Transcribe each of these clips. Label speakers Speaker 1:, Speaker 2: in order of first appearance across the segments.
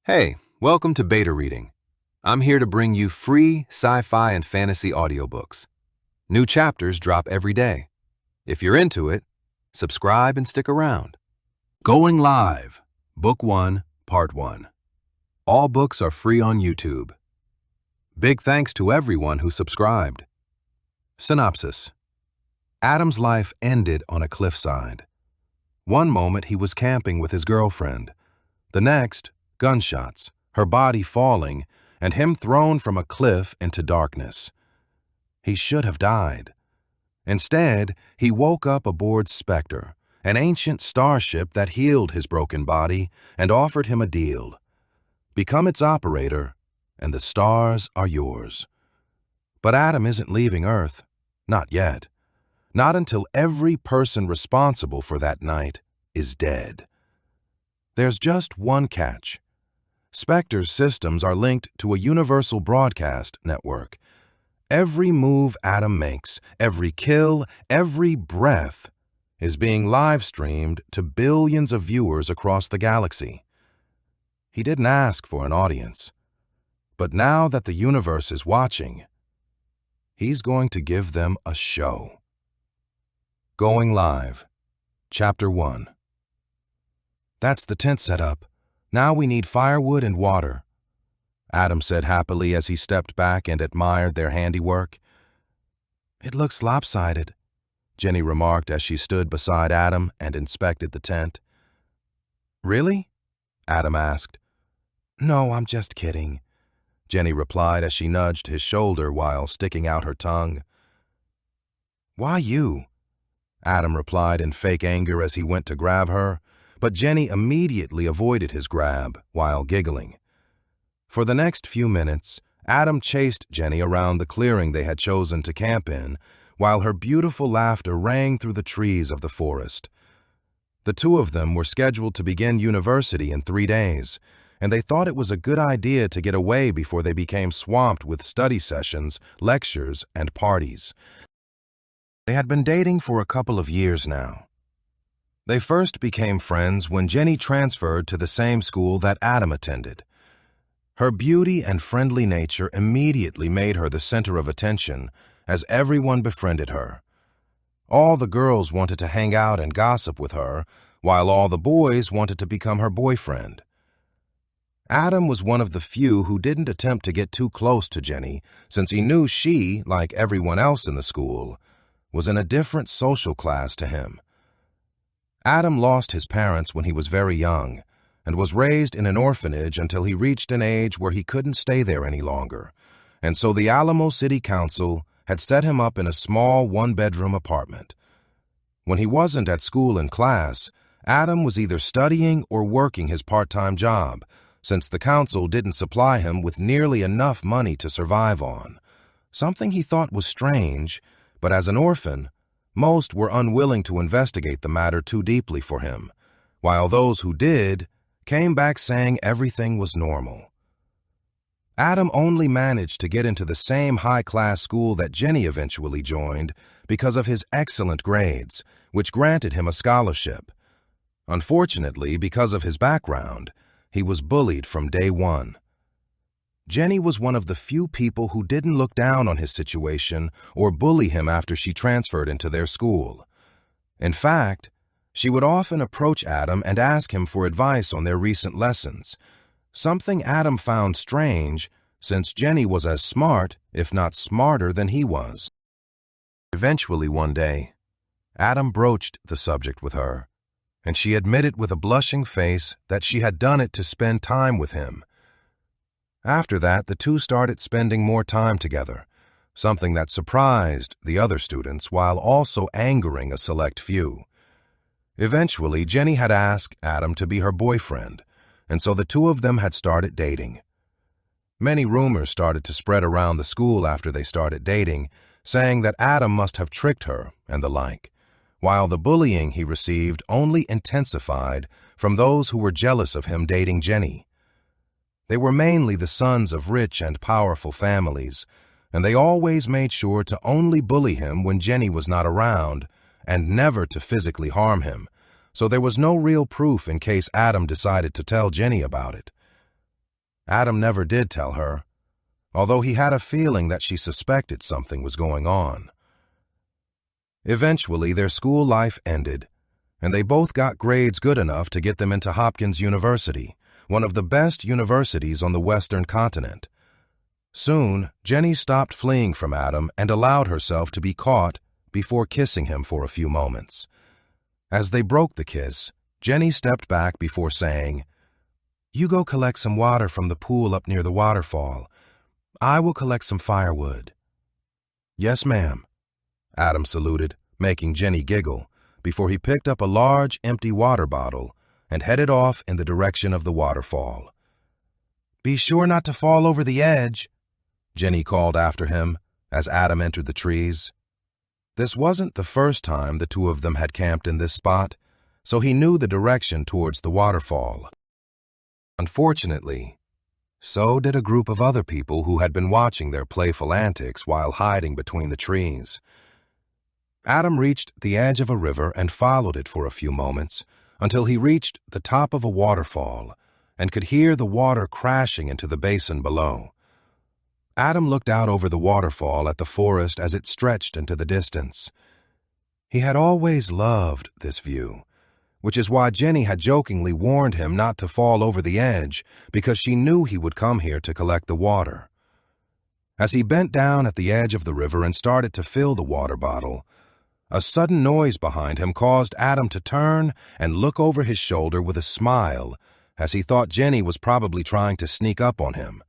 Speaker 1: Hey, welcome to Beta Reading. I'm here to bring you free sci-fi and fantasy audiobooks. New chapters drop every day. If you're into it, subscribe and stick around. Going Live, Book 1, Part 1. All books are free on YouTube. Big thanks to everyone who subscribed. Synopsis. Adam's life ended on a cliffside. One moment he was camping with his girlfriend. The next, gunshots, her body falling, and him thrown from a cliff into darkness. He should have died. Instead, he woke up aboard Spector, an ancient starship that healed his broken body and offered him a deal. Become its operator, and the stars are yours. But Adam isn't leaving Earth. Not yet. Not until every person responsible for that night is dead. There's just one catch. Spector's systems are linked to a universal broadcast network. Every move Adam makes, every kill, every breath is being live-streamed to billions of viewers across the galaxy. He didn't ask for an audience. But now that the universe is watching, he's going to give them a show. Going Live, Chapter 1. That's the tent set up. Now we need firewood and water, Adam said happily as he stepped back and admired their handiwork. It looks lopsided, Jenny remarked as she stood beside Adam and inspected the tent. Really? Adam asked. No, I'm just kidding, Jenny replied as she nudged his shoulder while sticking out her tongue. Why you? Adam replied in fake anger as he went to grab her, but Jenny immediately avoided his grab while giggling. For the next few minutes, Adam chased Jenny around the clearing they had chosen to camp in, while her beautiful laughter rang through the trees of the forest. The two of them were scheduled to begin university in 3 days, and they thought it was a good idea to get away before they became swamped with study sessions, lectures, and parties. They had been dating for a couple of years now. They first became friends when Jenny transferred to the same school that Adam attended. Her beauty and friendly nature immediately made her the center of attention as everyone befriended her. All the girls wanted to hang out and gossip with her, while all the boys wanted to become her boyfriend. Adam was one of the few who didn't attempt to get too close to Jenny, since he knew she, like everyone else in the school, was in a different social class to him. Adam lost his parents when he was very young and was raised in an orphanage until he reached an age where he couldn't stay there any longer, and so the Alamo City Council had set him up in a small one-bedroom apartment. When he wasn't at school in class, Adam was either studying or working his part-time job, since the council didn't supply him with nearly enough money to survive on, something he thought was strange, but as an orphan, most were unwilling to investigate the matter too deeply for him, while those who did came back saying everything was normal. Adam only managed to get into the same high-class school that Jenny eventually joined because of his excellent grades, which granted him a scholarship. Unfortunately, because of his background, he was bullied from day one. Jenny was one of the few people who didn't look down on his situation or bully him after she transferred into their school. In fact, she would often approach Adam and ask him for advice on their recent lessons, something Adam found strange since Jenny was as smart, if not smarter, than he was. Eventually one day, Adam broached the subject with her, and she admitted with a blushing face that she had done it to spend time with him. After that, the two started spending more time together, something that surprised the other students while also angering a select few. Eventually, Jenny had asked Adam to be her boyfriend, and so the two of them had started dating. Many rumors started to spread around the school after they started dating, saying that Adam must have tricked her and the like, while the bullying he received only intensified from those who were jealous of him dating Jenny. They were mainly the sons of rich and powerful families, and they always made sure to only bully him when Jenny was not around and never to physically harm him, so there was no real proof in case Adam decided to tell Jenny about it. Adam never did tell her, although he had a feeling that she suspected something was going on. Eventually, their school life ended, and they both got grades good enough to get them into Hopkins University, one of the best universities on the Western continent. Soon, Jenny stopped fleeing from Adam and allowed herself to be caught before kissing him for a few moments. As they broke the kiss, Jenny stepped back before saying, "You go collect some water from the pool up near the waterfall. I will collect some firewood." "Yes, ma'am," Adam saluted, making Jenny giggle, before he picked up a large, empty water bottle and headed off in the direction of the waterfall. "Be sure not to fall over the edge," Jenny called after him as Adam entered the trees. This wasn't the first time the two of them had camped in this spot, so he knew the direction towards the waterfall. Unfortunately, so did a group of other people who had been watching their playful antics while hiding between the trees. Adam reached the edge of a river and followed it for a few moments until he reached the top of a waterfall and could hear the water crashing into the basin below. Adam looked out over the waterfall at the forest as it stretched into the distance. He had always loved this view, which is why Jenny had jokingly warned him not to fall over the edge because she knew he would come here to collect the water. As he bent down at the edge of the river and started to fill the water bottle, a sudden noise behind him caused Adam to turn and look over his shoulder with a smile as he thought Jenny was probably trying to sneak up on him.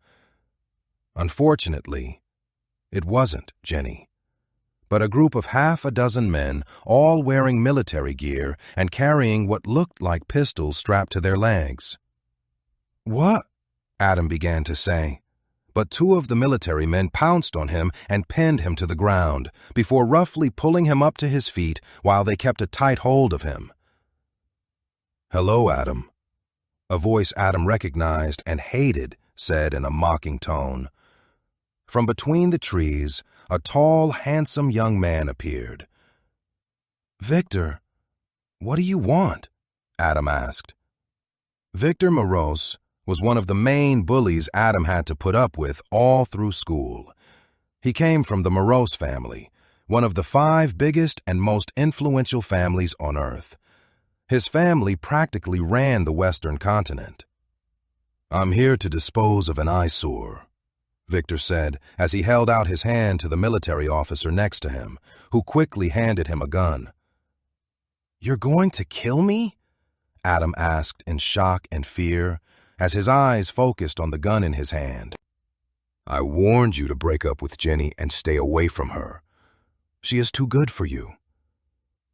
Speaker 1: Unfortunately, it wasn't Jenny, but a group of half a dozen men, all wearing military gear and carrying what looked like pistols strapped to their legs. "What?" Adam began to say, but two of the military men pounced on him and pinned him to the ground before roughly pulling him up to his feet while they kept a tight hold of him. "Hello, Adam," a voice Adam recognized and hated said in a mocking tone. From between the trees, a tall, handsome young man appeared. "Victor, what do you want?" Adam asked. Victor Morose was one of the main bullies Adam had to put up with all through school. He came from the Morose family, one of the 5 biggest and most influential families on Earth. His family practically ran the Western continent. "I'm here to dispose of an eyesore," Victor said as he held out his hand to the military officer next to him, who quickly handed him a gun. "You're going to kill me?" Adam asked in shock and fear as his eyes focused on the gun in his hand. "I warned you to break up with Jenny and stay away from her. She is too good for you.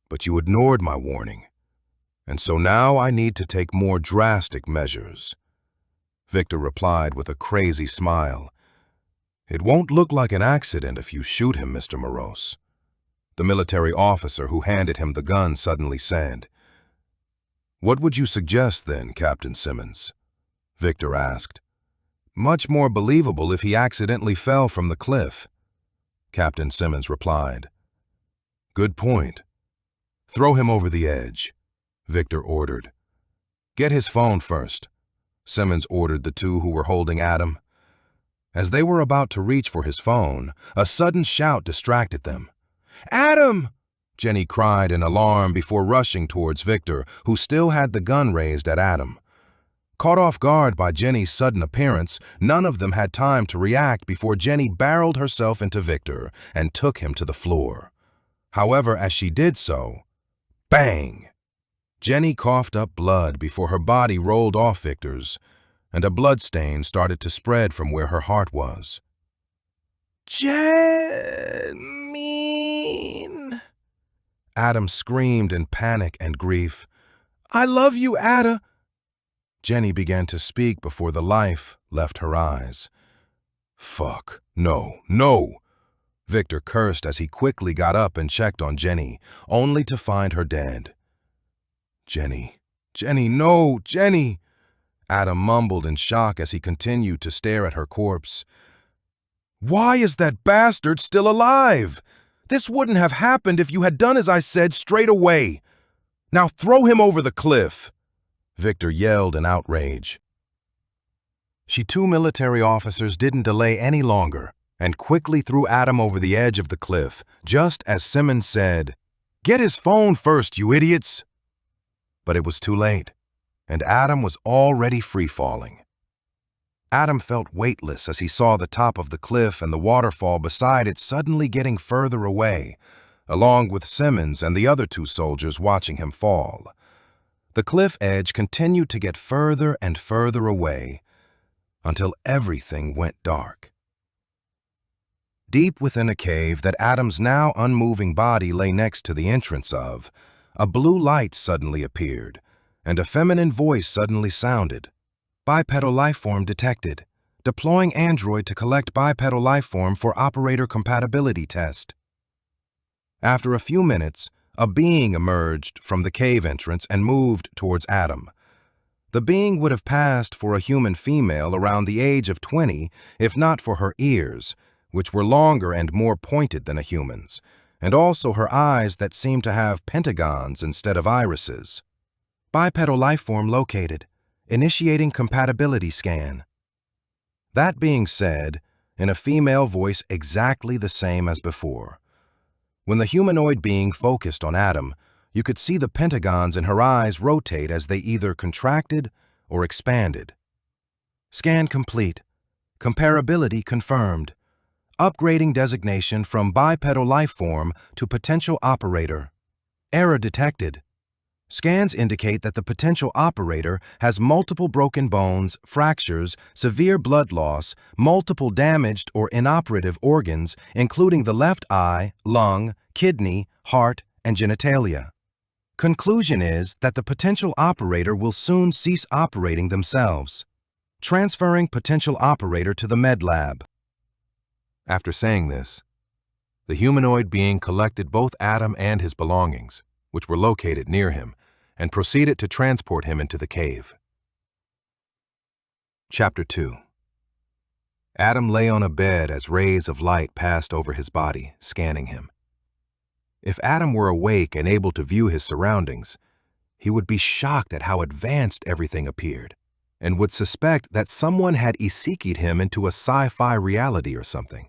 Speaker 1: But you ignored my warning, and so now I need to take more drastic measures," Victor replied with a crazy smile. "It won't look like an accident if you shoot him, Mr. Morose," the military officer who handed him the gun suddenly said. "What would you suggest then, Captain Simmons?" Victor asked. "Much more believable if he accidentally fell from the cliff," Captain Simmons replied. "Good point. Throw him over the edge," Victor ordered. "Get his phone first," Simmons ordered the two who were holding Adam. As they were about to reach for his phone, a sudden shout distracted them. "Adam!" Jenny cried in alarm before rushing towards Victor, who still had the gun raised at Adam. Caught off guard by Jenny's sudden appearance, none of them had time to react before Jenny barreled herself into Victor and took him to the floor. However, as she did so, bang! Jenny coughed up blood before her body rolled off Victor's, and a blood stain started to spread from where her heart was. "Jenny!" Adam screamed in panic and grief. "I love you, Ada!" Jenny began to speak before the life left her eyes. "Fuck, no, no!" Victor cursed as he quickly got up and checked on Jenny, only to find her dead. "Jenny, Jenny, no, Jenny!" Adam mumbled in shock as he continued to stare at her corpse. "Why is that bastard still alive? This wouldn't have happened if you had done as I said straight away. Now throw him over the cliff," Victor yelled in outrage. Two military officers didn't delay any longer and quickly threw Adam over the edge of the cliff, just as Simmons said, "Get his phone first, you idiots!" But it was too late, and Adam was already free-falling. Adam felt weightless as he saw the top of the cliff and the waterfall beside it suddenly getting further away, along with Simmons and the other two soldiers watching him fall. The cliff edge continued to get further and further away until everything went dark. Deep within a cave that Adam's now unmoving body lay next to the entrance of, a blue light suddenly appeared, and a feminine voice suddenly sounded. Bipedal lifeform detected. Deploying android to collect bipedal lifeform for operator compatibility test. After a few minutes, a being emerged from the cave entrance and moved towards Adam. The being would have passed for a human female around the age of 20 if not for her ears, which were longer and more pointed than a human's, and also her eyes that seemed to have pentagons instead of irises. Bipedal lifeform located. Initiating compatibility scan. That being said, in a female voice exactly the same as before. When the humanoid being focused on Adam, you could see the pentagons in her eyes rotate as they either contracted or expanded. Scan complete. Comparability confirmed. Upgrading designation from bipedal lifeform to potential operator. Error detected. Scans indicate that the potential operator has multiple broken bones, fractures, severe blood loss, multiple damaged or inoperative organs, including the left eye, lung, kidney, heart, and genitalia. Conclusion is that the potential operator will soon cease operating themselves. Transferring potential operator to the med lab. After saying this, the humanoid being collected both Adam and his belongings, which were located near him, and proceeded to transport him into the cave. Chapter 2. Adam lay on a bed as rays of light passed over his body, scanning him. If Adam were awake and able to view his surroundings, he would be shocked at how advanced everything appeared, and would suspect that someone had iseki'd him into a sci-fi reality or something.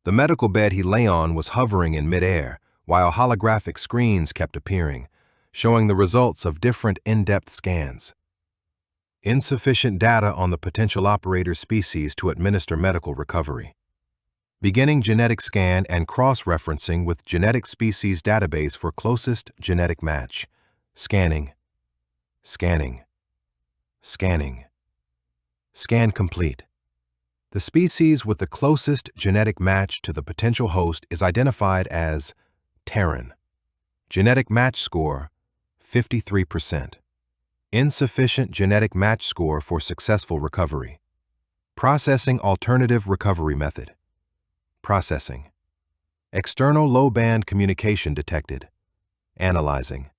Speaker 1: The medical bed he lay on was hovering in midair, while holographic screens kept appearing, showing the results of different in-depth scans. Insufficient data on the potential operator species to administer medical recovery. Beginning genetic scan and cross-referencing with genetic species database for closest genetic match. Scanning. Scanning. Scanning. Scan complete. The species with the closest genetic match to the potential host is identified as Terran. Genetic match score, 53%. Insufficient genetic match score for successful recovery. Processing alternative recovery method. Processing. External low-band communication detected. Analyzing.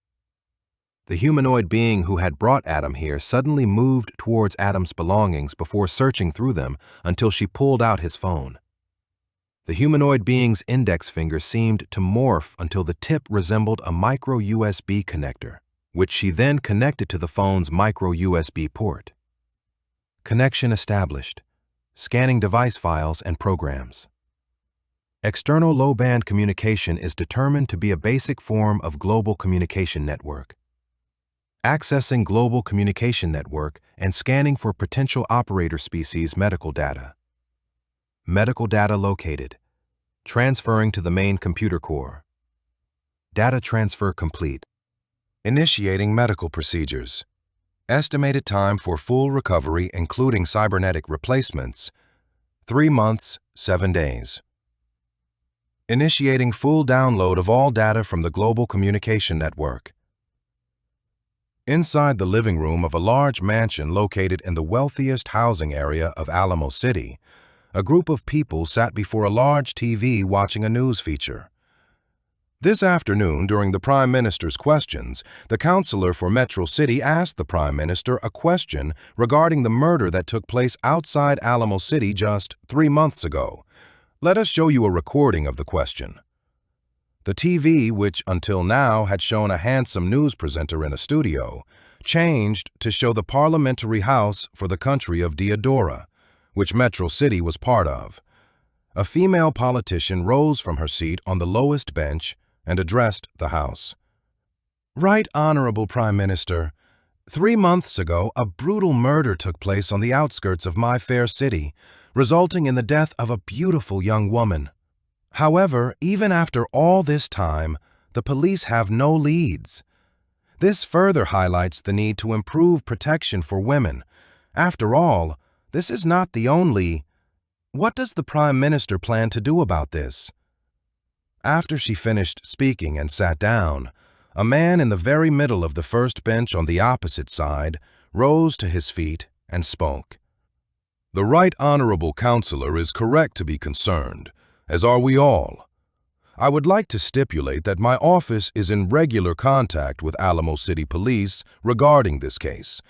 Speaker 1: The humanoid being who had brought Adam here suddenly moved towards Adam's belongings before searching through them until she pulled out his phone. The humanoid being's index finger seemed to morph until the tip resembled a micro USB connector, which she then connected to the phone's micro USB port. Connection established. Scanning device files and programs. External low-band communication is determined to be a basic form of global communication network. Accessing global communication network and scanning for potential operator species medical data. Medical data located. Transferring to the main computer core. Data transfer complete. Initiating medical procedures. Estimated time for full recovery including cybernetic replacements, 3 months, 7 days. Initiating full download of all data from the global communication network. Inside the living room of a large mansion located in the wealthiest housing area of Alamo City, a group of people sat before a large TV watching a news feature. This afternoon, during the Prime Minister's questions, the counselor for Metro City asked the Prime Minister a question regarding the murder that took place outside Alamo City just 3 months ago. Let us show you a recording of the question. The TV, which until now had shown a handsome news presenter in a studio, changed to show the parliamentary house for the country of Diodora, which Metro City was part of. A female politician rose from her seat on the lowest bench and addressed the House. Right Honorable Prime Minister, 3 months ago, a brutal murder took place on the outskirts of my fair city, resulting in the death of a beautiful young woman. However, even after all this time, the police have no leads. This further highlights the need to improve protection for women. After all, this is not the only... What does the Prime Minister plan to do about this? After she finished speaking and sat down, a man in the very middle of the first bench on the opposite side rose to his feet and spoke. The Right Honorable Councillor is correct to be concerned, as are we all. I would like to stipulate that my office is in regular contact with Alamo City Police regarding this case,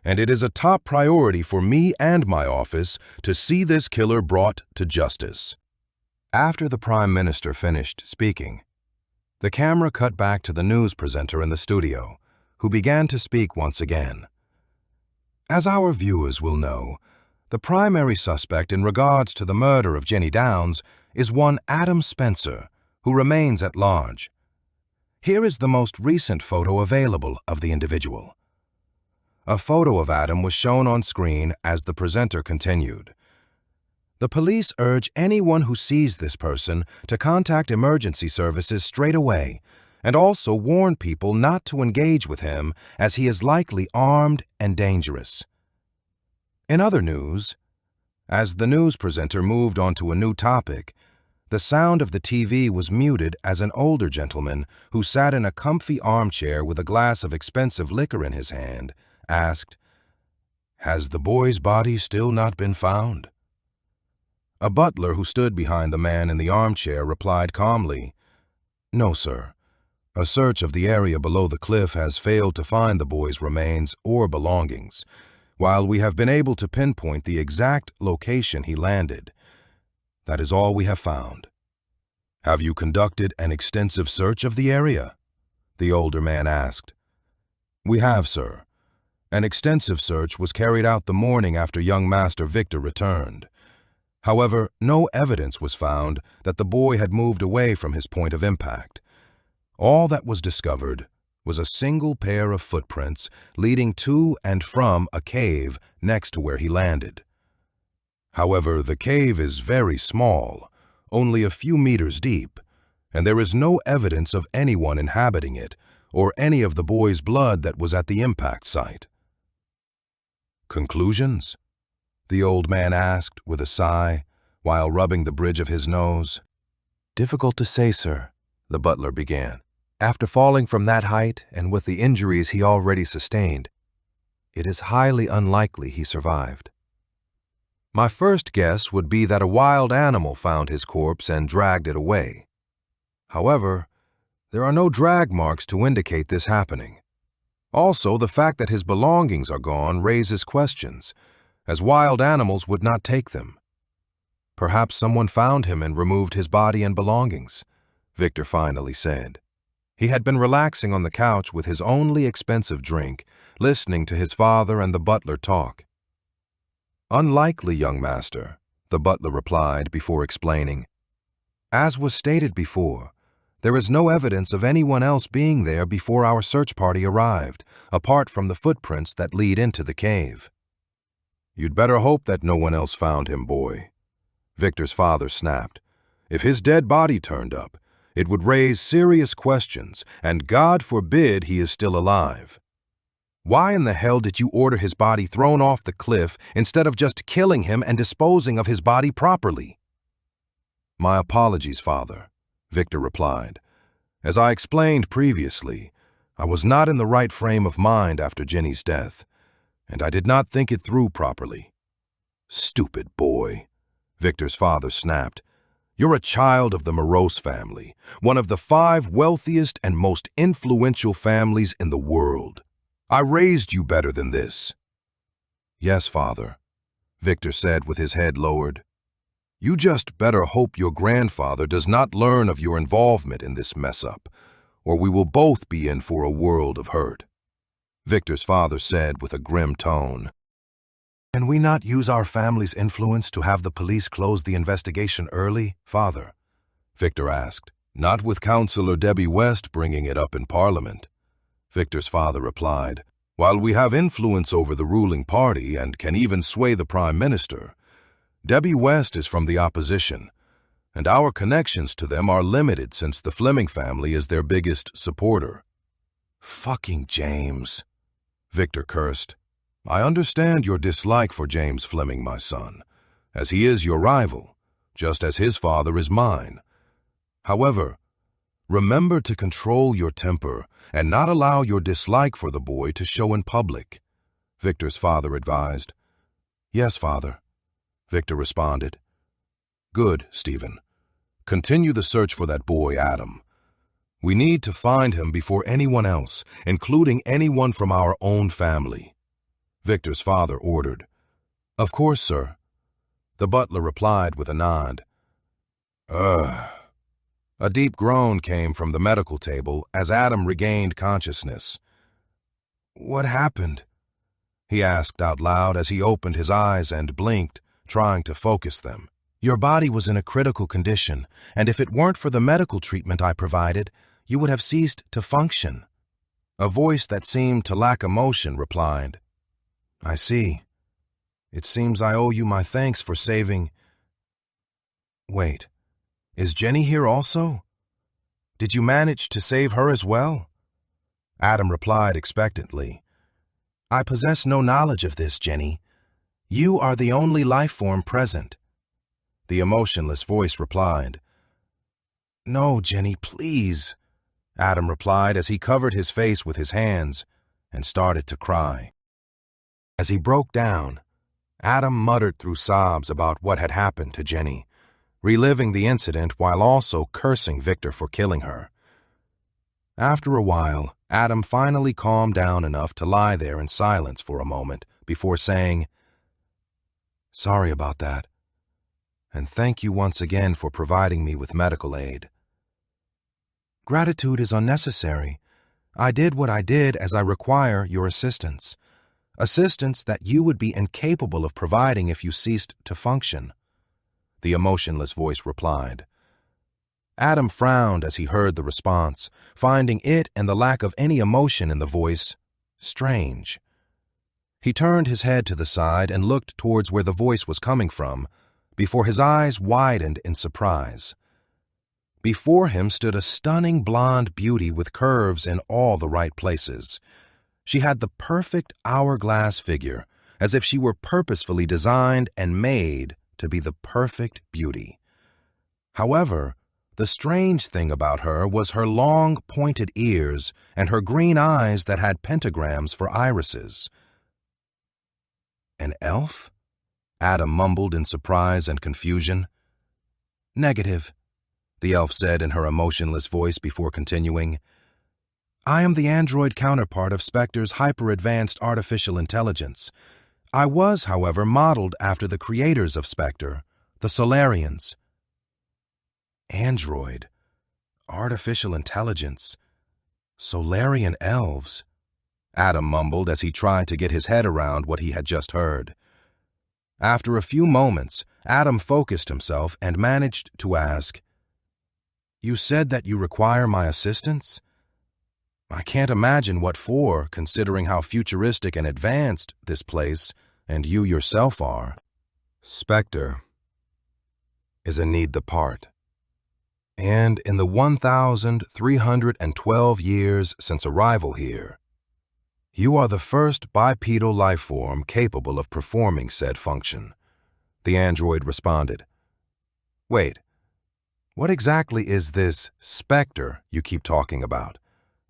Speaker 1: and it is a top priority for me and my office to see this killer brought to justice. After the Prime Minister finished speaking, the camera cut back to the news presenter in the studio, who began to speak once again. As our viewers will know, the primary suspect in regards to the murder of Jenny Downs is one Adam Spencer, who remains at large. Here is the most recent photo available of the individual. A photo of Adam was shown on screen as the presenter continued. The police urge anyone who sees this person to contact emergency services straight away and also warn people not to engage with him as he is likely armed and dangerous. In other news, as the news presenter moved on to a new topic, the sound of the TV was muted as an older gentleman who sat in a comfy armchair with a glass of expensive liquor in his hand asked, "Has the boy's body still not been found?" A butler who stood behind the man in the armchair replied calmly, "No, sir. A search of the area below the cliff has failed to find the boy's remains or belongings, while we have been able to pinpoint the exact location he landed. That is all we have found." "Have you conducted an extensive search of the area?" the older man asked. "We have, sir. An extensive search was carried out the morning after young Master Victor returned. However, no evidence was found that the boy had moved away from his point of impact. All that was discovered was a single pair of footprints leading to and from a cave next to where he landed. However, the cave is very small, only a few meters deep, and there is no evidence of anyone inhabiting it or any of the boy's blood that was at the impact site." "Conclusions?" the old man asked with a sigh while rubbing the bridge of his nose. "Difficult to say, sir," the butler began. "After falling from that height and with the injuries he already sustained, it is highly unlikely he survived. My first guess would be that a wild animal found his corpse and dragged it away. However, there are no drag marks to indicate this happening. Also, the fact that his belongings are gone raises questions, as wild animals would not take them. Perhaps someone found him and removed his body and belongings," Victor finally said. He had been relaxing on the couch with his only expensive drink, listening to his father and the butler talk. "Unlikely, young master," the butler replied before explaining. "As was stated before, there is no evidence of anyone else being there before our search party arrived, apart from the footprints that lead into the cave." "You'd better hope that no one else found him, boy," Victor's father snapped. "If his dead body turned up, it would raise serious questions, and God forbid he is still alive. Why in the hell did you order his body thrown off the cliff instead of just killing him and disposing of his body properly?" "My apologies, father," Victor replied. "As I explained previously, I was not in the right frame of mind after Jenny's death, and I did not think it through properly." "Stupid boy," Victor's father snapped. "You're a child of the Morose family, one of the 5 wealthiest and most influential families in the world. I raised you better than this." "Yes, father," Victor said with his head lowered. "You just better hope your grandfather does not learn of your involvement in this mess-up, or we will both be in for a world of hurt." Victor's father said with a grim tone. Can we not use our family's influence to have the police close the investigation early, Father? Victor asked. Not with Councillor Debbie West bringing it up in Parliament. Victor's father replied. While we have influence over the ruling party and can even sway the Prime Minister, Debbie West is from the opposition, and our connections to them are limited since the Fleming family is their biggest supporter. Fucking James, Victor cursed. I understand your dislike for James Fleming, my son, as he is your rival, just as his father is mine. However, remember to control your temper and not allow your dislike for the boy to show in public, Victor's father advised. Yes, Father, Victor responded. Good, Stephen. Continue the search for that boy, Adam. We need to find him before anyone else, including anyone from our own family, Victor's father ordered. Of course, sir, the butler replied with a nod. Ugh. A deep groan came from the medical table as Adam regained consciousness. What happened? He asked out loud as he opened his eyes and blinked, trying to focus them. Your body was in a critical condition, and if it weren't for the medical treatment I provided, you would have ceased to function. A voice that seemed to lack emotion replied. I see. It seems I owe you my thanks for saving... Wait, is Jenny here also? Did you manage to save her as well? Adam replied expectantly. I possess no knowledge of this, Jenny. You are the only life form present. The emotionless voice replied. No, Jenny, please, Adam replied as he covered his face with his hands and started to cry. As he broke down, Adam muttered through sobs about what had happened to Jenny, reliving the incident while also cursing Victor for killing her. After a while, Adam finally calmed down enough to lie there in silence for a moment before saying, Sorry about that, and thank you once again for providing me with medical aid. Gratitude is unnecessary. I did what I did as I require your assistance. Assistance that you would be incapable of providing if you ceased to function, the emotionless voice replied. Adam frowned as he heard the response, finding it and the lack of any emotion in the voice strange. He turned his head to the side and looked towards where the voice was coming from, before his eyes widened in surprise. Before him stood a stunning blonde beauty with curves in all the right places. She had the perfect hourglass figure, as if she were purposefully designed and made to be the perfect beauty. However, the strange thing about her was her long, pointed ears and her green eyes that had pentagrams for irises. An elf? Adam mumbled in surprise and confusion. Negative, the elf said in her emotionless voice before continuing. I am the android counterpart of Spector's hyper-advanced artificial intelligence. I was, however, modeled after the creators of Spector, the Solarians. Android, artificial intelligence, Solarian elves, Adam mumbled as he tried to get his head around what he had just heard. After a few moments, Adam focused himself and managed to ask, You said that you require my assistance? I can't imagine what for, considering how futuristic and advanced this place and you yourself are. Spector is a need depart. And in the 1,312 years since arrival here, you are the first bipedal life form capable of performing said function, the android responded. Wait, what exactly is this Spector you keep talking about?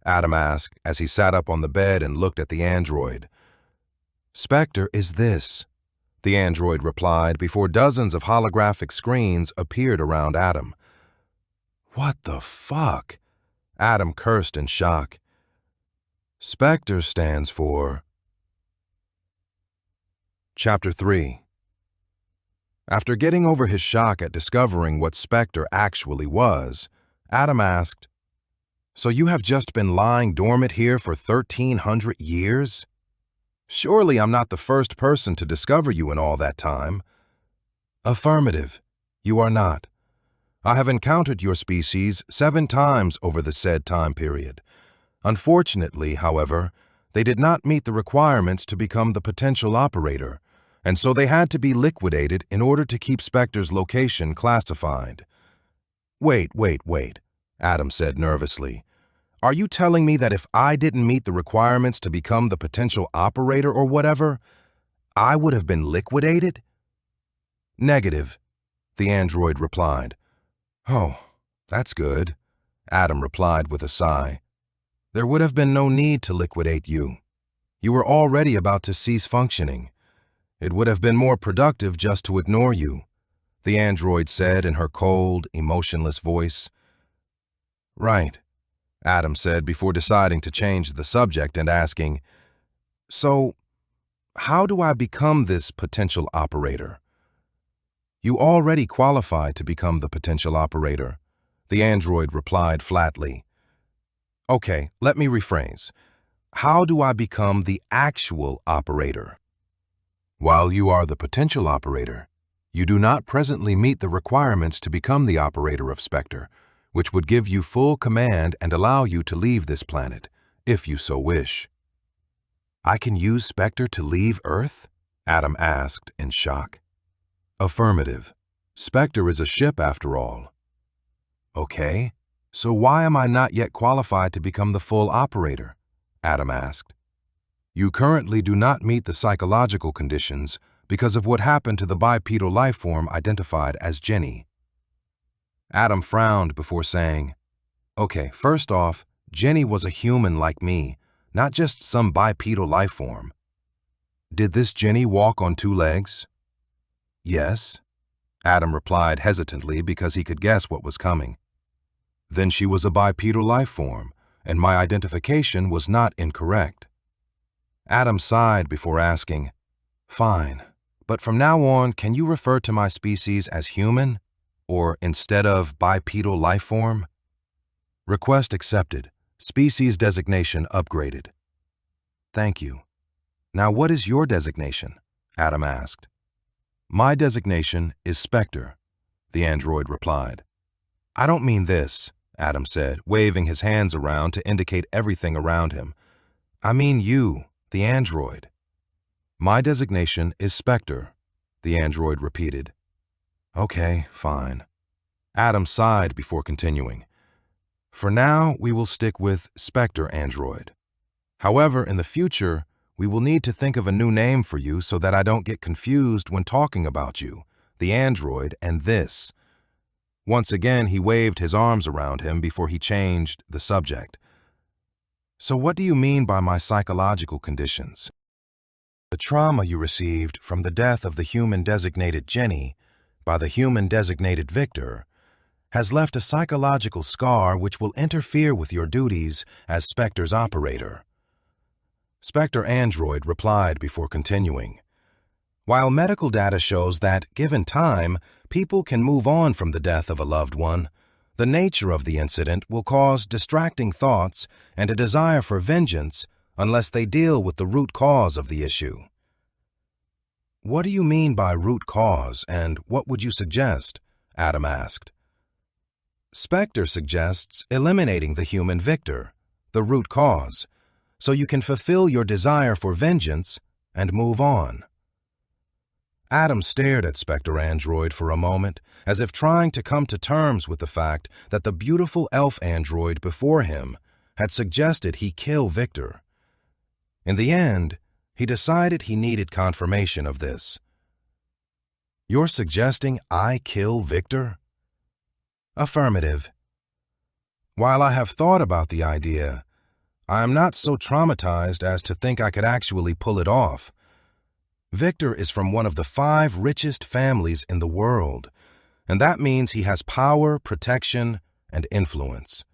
Speaker 1: Adam asked as he sat up on the bed and looked at the android. Spector is this, the android replied before dozens of holographic screens appeared around Adam. What the fuck? Adam cursed in shock. Spector stands for... Chapter 3. After getting over his shock at discovering what Spector actually was, Adam asked, So you have just been lying dormant here for 1,300 years? Surely I'm not the first person to discover you in all that time. Affirmative. You are not. I have encountered your species 7 times over the said time period. Unfortunately, however, they did not meet the requirements to become the potential operator, and so they had to be liquidated in order to keep Spector's location classified. Wait, Adam said nervously. Are you telling me that if I didn't meet the requirements to become the potential operator or whatever, I would have been liquidated? Negative, the android replied. Oh, that's good, Adam replied with a sigh. There would have been no need to liquidate you. You were already about to cease functioning. It would have been more productive just to ignore you, the android said in her cold, emotionless voice. Right, Adam said before deciding to change the subject and asking, So, how do I become this potential operator? You already qualify to become the potential operator, the android replied flatly. Okay, let me rephrase. How do I become the actual operator? While you are the potential operator, you do not presently meet the requirements to become the operator of Spector, which would give you full command and allow you to leave this planet, if you so wish. I can use Spector to leave Earth? Adam asked in shock. Affirmative. Spector is a ship after all. Okay, so why am I not yet qualified to become the full operator? Adam asked. You currently do not meet the psychological conditions because of what happened to the bipedal life form identified as Jenny. Adam frowned before saying, Okay, first off, Jenny was a human like me, not just some bipedal life form. Did this Jenny walk on 2 legs? Yes, Adam replied hesitantly because he could guess what was coming. Then she was a bipedal life form, and my identification was not incorrect. Adam sighed before asking, Fine, but from now on, can you refer to my species as human, or instead of bipedal life form? Request accepted. Species designation upgraded. Thank you. Now what is your designation? Adam asked. My designation is Spector, the android replied. I don't mean this, Adam said, waving his hands around to indicate everything around him. I mean you, the android. My designation is Spector, the android repeated. Okay, fine. Adam sighed before continuing. For now, we will stick with Spector android. However, in the future, we will need to think of a new name for you so that I don't get confused when talking about you, the android, and this. Once again, he waved his arms around him before he changed the subject. So what do you mean by my psychological conditions? The trauma you received from the death of the human-designated Jenny by the human-designated Victor has left a psychological scar which will interfere with your duties as Spector's operator. Spector Android replied before continuing. While medical data shows that, given time, people can move on from the death of a loved one, the nature of the incident will cause distracting thoughts and a desire for vengeance unless they deal with the root cause of the issue. What do you mean by root cause, and what would you suggest? Adam asked. Spector suggests eliminating the human Victor, the root cause, so you can fulfill your desire for vengeance and move on. Adam stared at Spector Android for a moment, as if trying to come to terms with the fact that the beautiful elf android before him had suggested he kill Victor. In the end, he decided he needed confirmation of this. You're suggesting I kill Victor? Affirmative. While I have thought about the idea, I am not so traumatized as to think I could actually pull it off. Victor is from one of the 5 richest families in the world, and that means he has power, protection, and influence.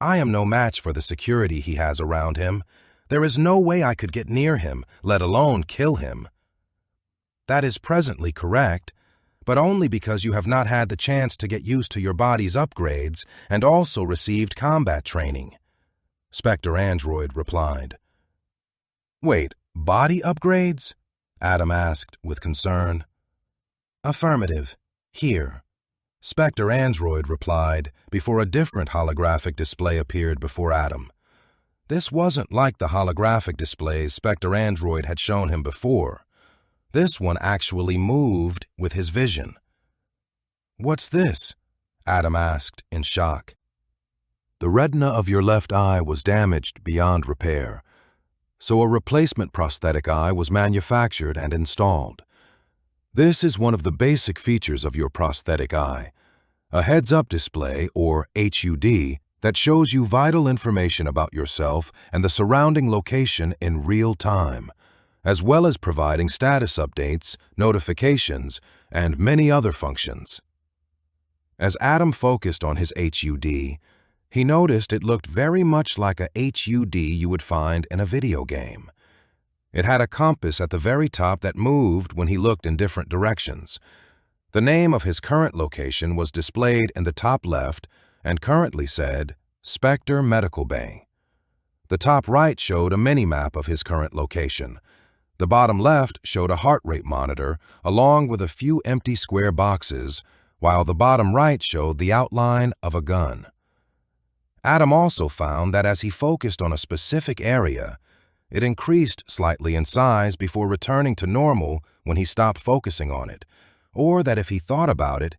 Speaker 1: I am no match for the security he has around him. There is no way I could get near him, let alone kill him. That is presently correct,
Speaker 2: but only because you have not had the chance to get used to your body's upgrades and also received combat training," Spector Android replied. "Wait, body upgrades?" Adam asked with concern. "Affirmative. Here," Spector Android replied before a different holographic display appeared before Adam. This wasn't like the holographic displays Spector Android had shown him before. This one actually moved with his vision. "What's this?" Adam asked in shock.
Speaker 1: The retina of your left eye was damaged beyond repair, so a replacement prosthetic eye was manufactured and installed. This is one of the basic features of your prosthetic eye, a heads-up display, or HUD, that shows you vital information about yourself and the surrounding location in real time, as well as providing status updates, notifications, and many other functions. As Adam focused on his HUD, he noticed it looked very much like a HUD you would find in a video game. It had a compass at the very top that moved when he looked in different directions. The name of his current location was displayed in the top left and currently said Spector Medical Bay. The top right showed a mini-map of his current location. The bottom left showed a heart rate monitor along with a few empty square boxes, while the bottom right showed the outline of a gun. Adam also found that as he focused on a specific area, it increased slightly in size before returning to normal when he stopped focusing on it, or that if he thought about it,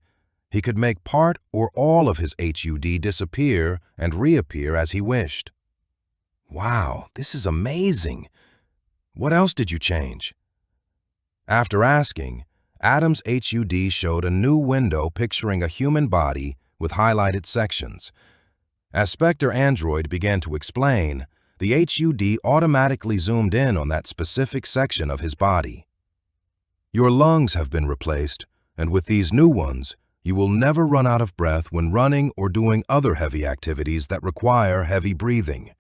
Speaker 1: he could make part or all of his HUD disappear and reappear as he wished. "Wow, this is amazing! What else did you change?" After asking, Adam's HUD showed a new window picturing a human body with highlighted sections. As Spector Android began to explain, the HUD automatically zoomed in on that specific section of his body. "Your lungs have been replaced, and with these new ones, you will never run out of breath when running or doing other heavy activities that require heavy breathing.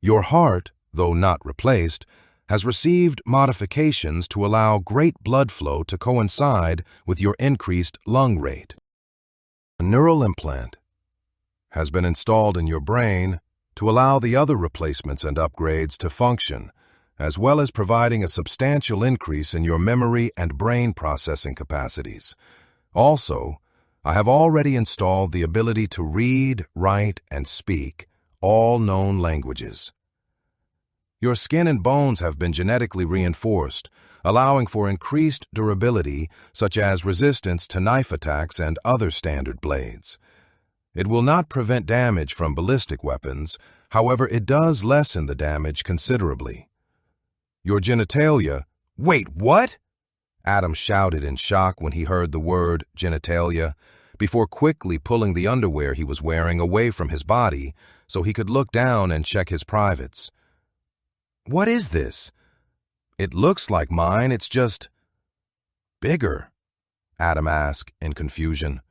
Speaker 1: Your heart, though not replaced, has received modifications to allow great blood flow to coincide with your increased lung rate. A neural implant has been installed in your brain to allow the other replacements and upgrades to function, as well as providing a substantial increase in your memory and brain processing capacities. Also, I have already installed the ability to read, write, and speak all known languages. Your skin and bones have been genetically reinforced, allowing for increased durability, such as resistance to knife attacks and other standard blades. It will not prevent damage from ballistic weapons, however, it does lessen the damage considerably. Your genitalia— Wait, what? Adam shouted in shock when he heard the word genitalia, before quickly pulling the underwear he was wearing away from his body so he could look down and check his privates. "What is this? It looks like mine, it's just bigger," Adam asked in confusion.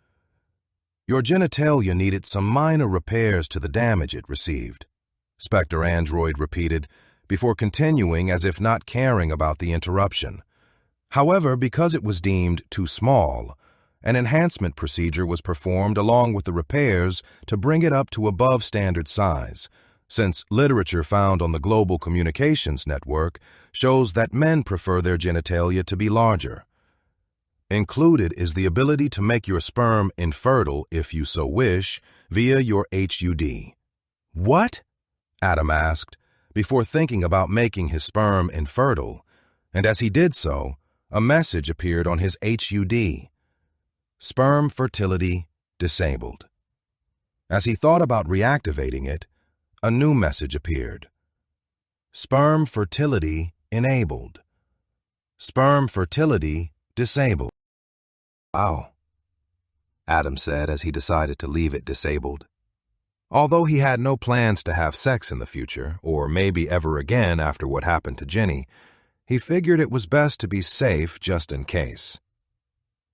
Speaker 1: "Your genitalia needed some minor repairs to the damage it received," Spector Android repeated, before continuing as if not caring about the interruption. However, because it was deemed too small, an enhancement procedure was performed along with the repairs to bring it up to above standard size, since literature found on the Global Communications Network shows that men prefer their genitalia to be larger. Included is the ability to make your sperm infertile, if you so wish, via your HUD. "What?" Adam asked, before thinking about making his sperm infertile, and as he did so, a message appeared on his HUD. Sperm fertility disabled. As he thought about reactivating it, a new message appeared. Sperm fertility enabled. Sperm fertility disabled. "Wow," Adam said as he decided to leave it disabled. Although he had no plans to have sex in the future, or maybe ever again after what happened to Ginny, he figured it was best to be safe just in case.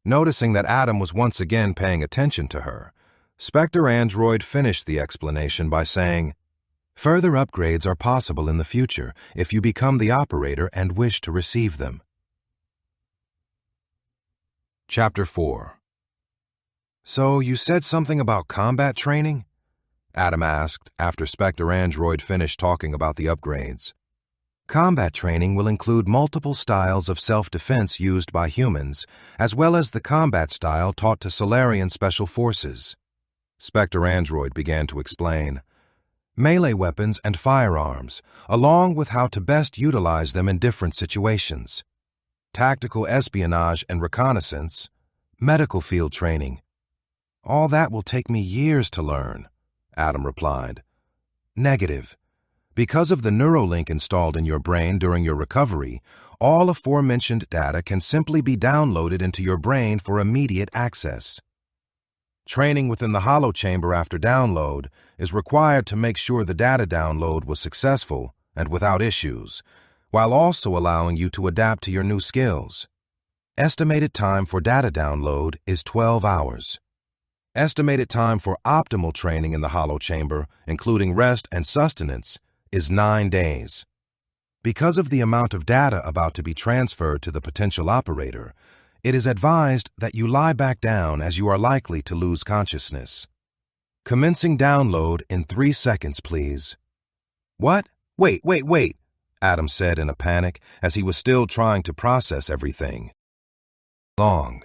Speaker 1: Noticing that Adam was once again paying attention to her, Spector Android finished the explanation by saying, "Further upgrades are possible in the future if you become the operator and wish to receive them."
Speaker 2: Chapter 4. So you said something about combat training? Adam asked after Spector Android finished talking about the upgrades. Combat training will include multiple styles of self-defense used by humans, as well as the combat style taught to Solarian Special Forces. Spector Android began to explain. Melee weapons and firearms, along with how to best utilize them in different situations. Tactical espionage and reconnaissance, medical field training. All that will take me years to learn, Adam replied. Negative. Because of the Neuralink installed in your brain during your recovery, all aforementioned data can simply be downloaded into your brain for immediate access. Training within the hollow chamber after download is required to make sure the data download was successful and without issues, while also allowing you to adapt to your new skills. Estimated time for data download is 12 hours. Estimated time for optimal training in the hollow chamber, including rest and sustenance, is 9 days. Because of the amount of data about to be transferred to the potential operator, it is advised that you lie back down as you are likely to lose consciousness. Commencing download in 3 seconds, please. What? Wait, Adam said in a panic as he was still trying to process everything. Long.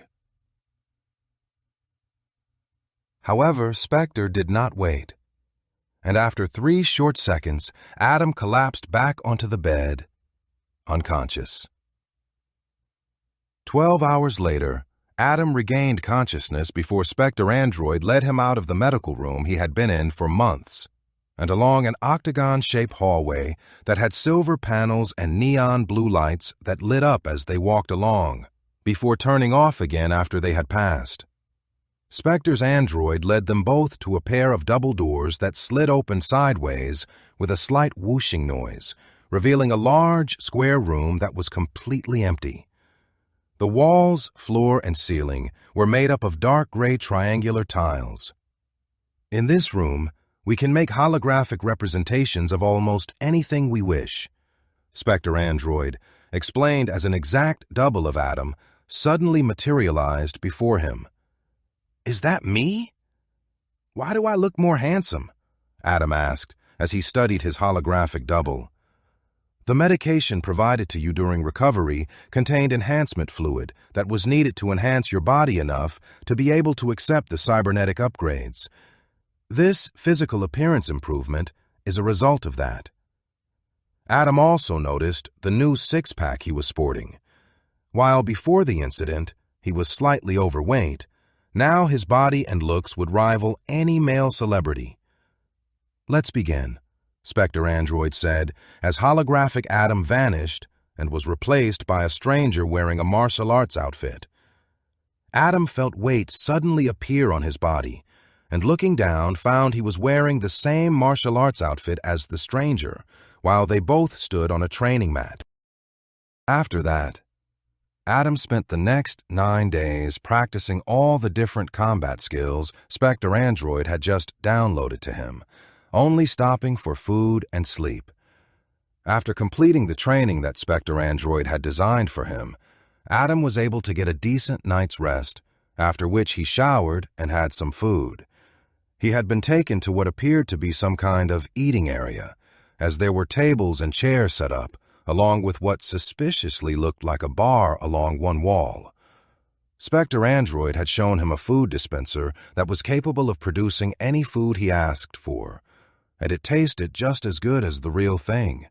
Speaker 2: However, Spector did not wait, and after 3 short seconds, Adam collapsed back onto the bed, unconscious. 12 hours later, Adam regained consciousness before Spector Android led him out of the medical room he had been in for months, and along an octagon-shaped hallway that had silver panels and neon blue lights that lit up as they walked along, before turning off again after they had passed. Spector's android led them both to a pair of double doors that slid open sideways with a slight whooshing noise, revealing a large, square room that was completely empty. The walls, floor, and ceiling were made up of dark gray triangular tiles. In this room, we can make holographic representations of almost anything we wish. Spector Android, explained as an exact double of Adam, suddenly materialized before him. Is that me? Why do I look more handsome? Adam asked as he studied his holographic double. The medication provided to you during recovery contained enhancement fluid that was needed to enhance your body enough to be able to accept the cybernetic upgrades. This physical appearance improvement is a result of that. Adam also noticed the new six-pack he was sporting. While before the incident, he was slightly overweight, now his body and looks would rival any male celebrity. Let's begin, Spector Android said, as holographic Adam vanished and was replaced by a stranger wearing a martial arts outfit. Adam felt weight suddenly appear on his body, and looking down found he was wearing the same martial arts outfit as the stranger, while they both stood on a training mat. After that, Adam spent the next 9 days practicing all the different combat skills Spector Android had just downloaded to him, only stopping for food and sleep. After completing the training that Spector Android had designed for him, Adam was able to get a decent night's rest, after which he showered and had some food. He had been taken to what appeared to be some kind of eating area, as there were tables and chairs set up, along with what suspiciously looked like a bar along one wall. Spector Android had shown him a food dispenser that was capable of producing any food he asked for, and it tasted just as good as the real thing.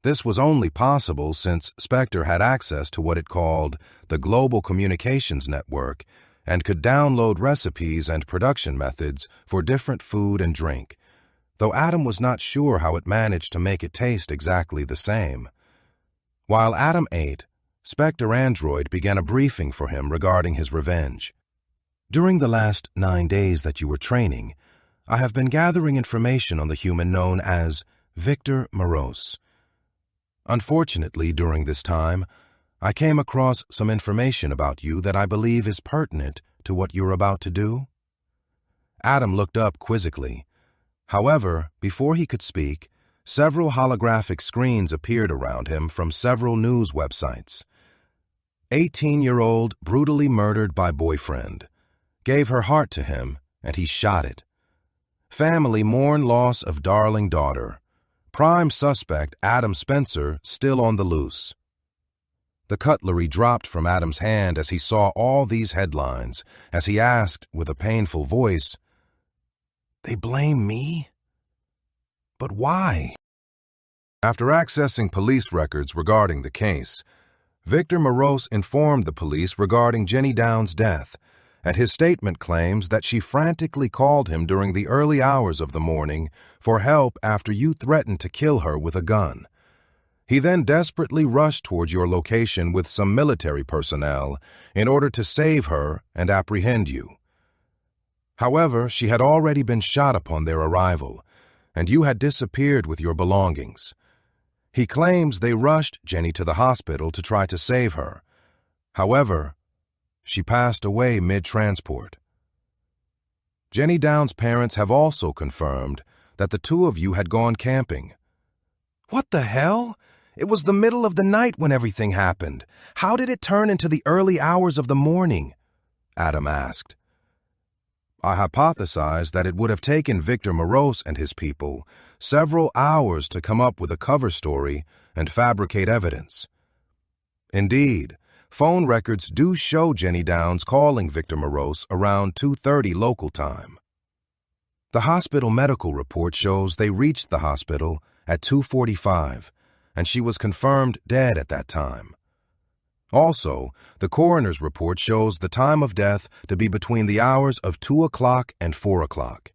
Speaker 2: This was only possible since Spector had access to what it called the Global Communications Network and could download recipes and production methods for different food and drink, though Adam was not sure how it managed to make it taste exactly the same. While Adam ate, Spector Android began a briefing for him regarding his revenge. During the last 9 days that you were training, I have been gathering information on the human known as Victor Morose. Unfortunately, during this time, I came across some information about you that I believe is pertinent to what you're about to do. Adam looked up quizzically. However, before he could speak, several holographic screens appeared around him from several news websites. 18-year-old brutally murdered by boyfriend. Gave her heart to him, and he shot it. Family mourn loss of darling daughter. Prime suspect Adam Spencer still on the loose. The cutlery dropped from Adam's hand as he saw all these headlines, as he asked with a painful voice, "They blame me? But why?" After accessing police records regarding the case, Victor Morose informed the police regarding Jenny Downs' death, and his statement claims that she frantically called him during the early hours of the morning for help after you threatened to kill her with a gun. He then desperately rushed towards your location with some military personnel in order to save her and apprehend you. However, she had already been shot upon their arrival, and you had disappeared with your belongings. He claims they rushed Jenny to the hospital to try to save her. However, she passed away mid-transport. Jenny Downs' parents have also confirmed that the two of you had gone camping. What the hell? It was the middle of the night when everything happened. How did it turn into the early hours of the morning? Adam asked. I hypothesized that it would have taken Victor Morose and his people several hours to come up with a cover story and fabricate evidence. Indeed, phone records do show Jenny Downs calling Victor Morose around 2:30 local time. The hospital medical report shows they reached the hospital at 2:45, and she was confirmed dead at that time. Also, the coroner's report shows the time of death to be between the hours of 2 o'clock and 4 o'clock.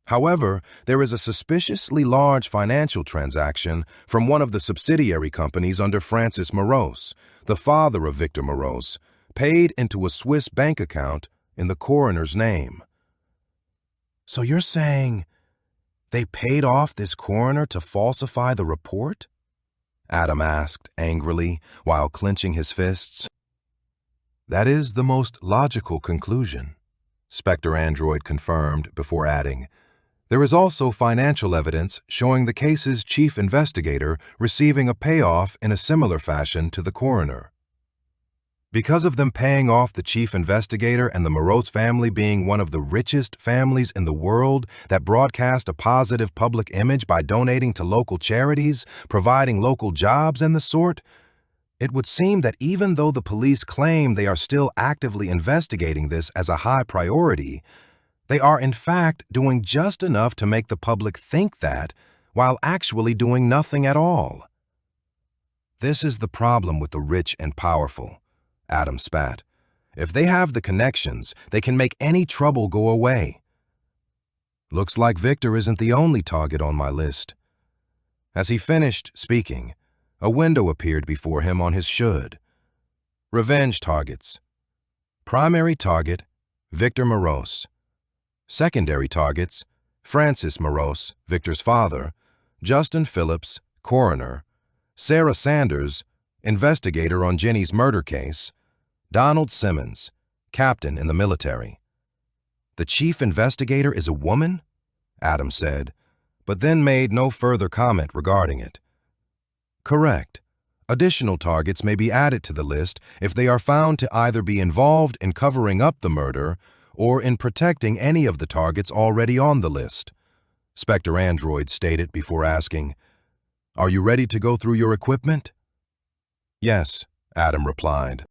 Speaker 2: However, there is a suspiciously large financial transaction from one of the subsidiary companies under Francis Morose, the father of Victor Morose, paid into a Swiss bank account in the coroner's name. So you're saying they paid off this coroner to falsify the report? Adam asked angrily while clenching his fists. That is the most logical conclusion, Spector Android confirmed before adding, there is also financial evidence showing the case's chief investigator receiving a payoff in a similar fashion to the coroner. Because of them paying off the chief investigator and the Morose family being one of the richest families in the world that broadcast a positive public image by donating to local charities, providing local jobs and the sort, it would seem that even though the police claim they are still actively investigating this as a high priority, they are in fact doing just enough to make the public think that, while actually doing nothing at all. This is the problem with the rich and powerful, Adam spat. If they have the connections, they can make any trouble go away. Looks like Victor isn't the only target on my list. As he finished speaking, a window appeared before him on his should. Revenge targets. Primary target, Victor Morose. Secondary targets, Francis Morose, Victor's father, Justin Phillips, coroner, Sarah Sanders, investigator on Jenny's murder case, Donald Simmons, captain in the military. The chief investigator is a woman? Adam said, but then made no further comment regarding it. Correct. Additional targets may be added to the list if they are found to either be involved in covering up the murder or in protecting any of the targets already on the list, Spector Android stated before asking, Are you ready to go through your equipment? Yes, Adam replied.